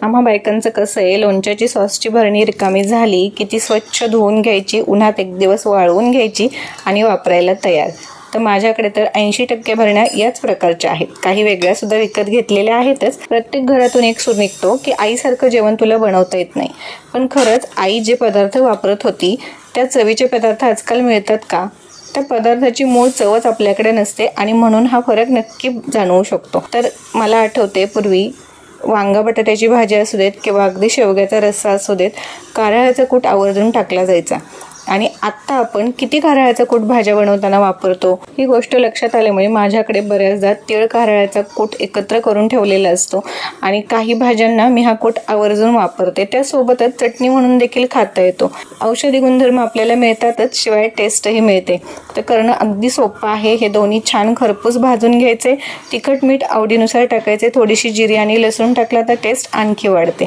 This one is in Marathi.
आम्हा बायकांचं कसं आहे, लोणच्याची सॉसची भरणी रिकामी झाली की ती स्वच्छ धुवून घ्यायची, उन्हात एक दिवस वाळवून घ्यायची आणि वापरायला तयार. तर माझ्याकडे तर 80% भरण्या याच प्रकारच्या आहेत. काही वेगळ्या सुद्धा विकत घेतलेल्या आहेतच. प्रत्येक घरातून एक सूर निघतो की आईसारखं जेवण तुला बनवता येत नाही. पण खरंच आई जे पदार्थ वापरत होती त्या चवीचे पदार्थ आजकाल मिळतात का? त्या पदार्थाची मूळ चवच आपल्याकडे नसते आणि म्हणून हा फरक नक्की जाणवू शकतो. तर मला आठवते, पूर्वी वांगा बटाट्याची भाजी असू देत किंवा अगदी शेवग्याचा रस्सा असू देत, कारळ्याचा कूट आवर्जून टाकला जायचा. आणि आत्ता आपण किती कारळ्याचा कूट भाज्या बनवताना वापरतो. ही गोष्ट लक्षात आल्यामुळे माझ्याकडे बऱ्याचदा तीळ कारळ्याचा कूट एकत्र करून ठेवलेला असतो आणि काही भाज्यांना मी हा कूट आवर्जून वापरते. त्यासोबतच चटणी म्हणून देखील खाता येतो. औषधी गुणधर्म आपल्याला मिळतातच, शिवाय टेस्टही मिळते. तर करणं अगदी सोपं आहे. हे दोन्ही छान खरपूस भाजून घ्यायचे. तिखट मीठ आवडीनुसार टाकायचे. थोडीशी जिरी आणि लसूण टाकला तर टेस्ट आणखी वाढते.